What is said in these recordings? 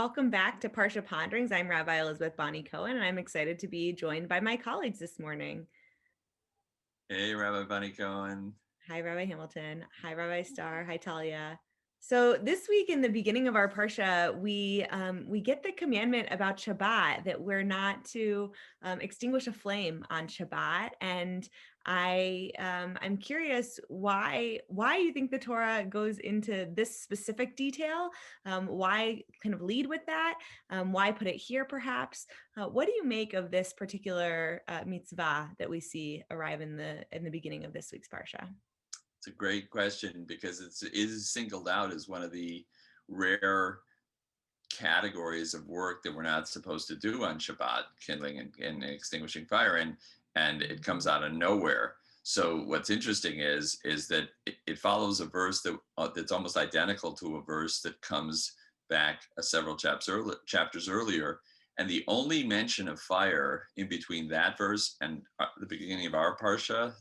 Welcome back to Parsha Ponderings. I'm Rabbi Elizabeth Bonnie Cohen, and I'm excited to be joined by my colleagues this morning. Hey, Rabbi Bunny Cohen. Hi, Rabbi Hamilton. Hi, Rabbi Starr. Hi, Talia. So this week, in the beginning of our parsha, we get the commandment about Shabbat, that we're not to extinguish a flame on Shabbat. And I'm curious why you think the Torah goes into this specific detail. Why kind of lead with that? Why put it here, perhaps? What do you make of this particular mitzvah that we see arrive in the beginning of this week's parsha? It's a great question because it is singled out as one of the rare categories of work that we're not supposed to do on Shabbat, kindling and extinguishing fire, and it comes out of nowhere. So what's interesting is that it follows a verse that's almost identical to a verse that comes back several chapters earlier. And the only mention of fire in between that verse and the beginning of our parsha,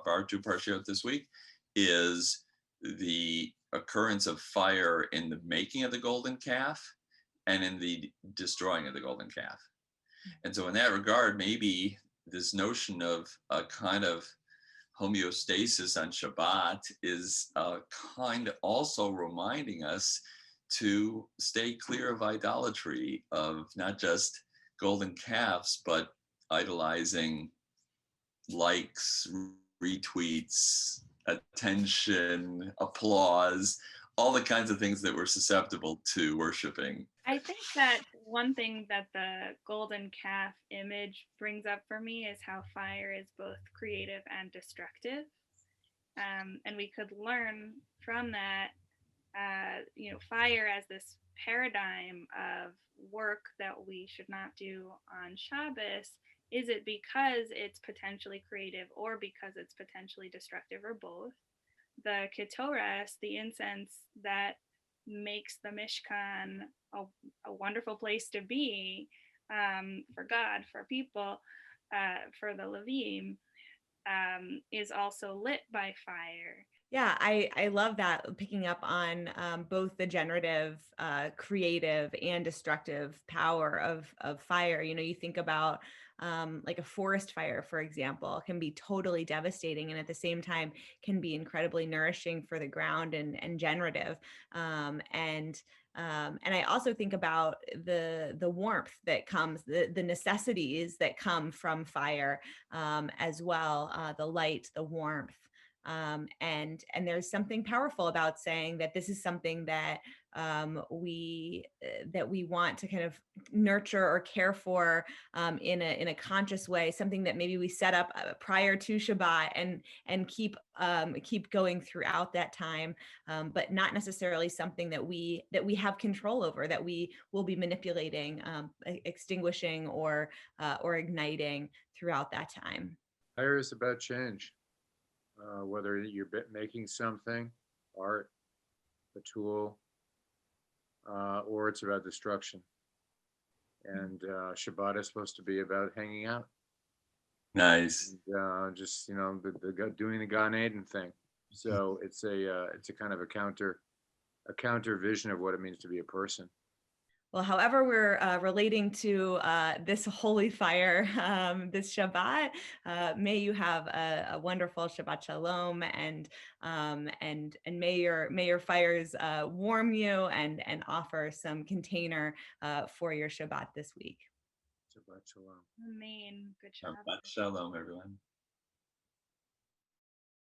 our two parshiyot this week, is the occurrence of fire in the making of the golden calf and in the destroying of the golden calf. And so in that regard, maybe this notion of a kind of homeostasis on Shabbat is kind of also reminding us to stay clear of idolatry, of not just golden calves, but idolizing likes, retweets, attention, applause, all the kinds of things that we're susceptible to worshiping. I think that one thing that the golden calf image brings up for me is how fire is both creative and destructive. And we could learn from that, fire as this paradigm of work that we should not do on Shabbos. Is it because it's potentially creative or because it's potentially destructive, or both? The Ketores, the incense that makes the Mishkan a wonderful place to be, for God, for people, for the Levim, is also lit by fire. Yeah, I love that, picking up on both the generative, creative, and destructive power of fire. You think about like a forest fire, for example, can be totally devastating, and at the same time can be incredibly nourishing for the ground and generative. And I also think about the warmth that comes, the necessities that come from fire, as well, the light, the warmth. And there's something powerful about saying that this is something that we want to kind of nurture or care for in a conscious way, something that maybe we set up prior to Shabbat and keep going throughout that time, but not necessarily something that we have control over, that we will be manipulating, extinguishing, or igniting throughout that time. Fire is about change. Whether you're making something, art, a tool, or it's about destruction. And Shabbat is supposed to be about hanging out. Nice. And, just doing the Gan Eden thing. So it's a kind of a counter vision of what it means to be a person. Well, however we're relating to this holy fire, this Shabbat, may you have a wonderful Shabbat Shalom, and may your fires warm you and offer some container for your Shabbat this week. Shabbat Shalom. Amen. Good job. Shabbat Shalom, everyone.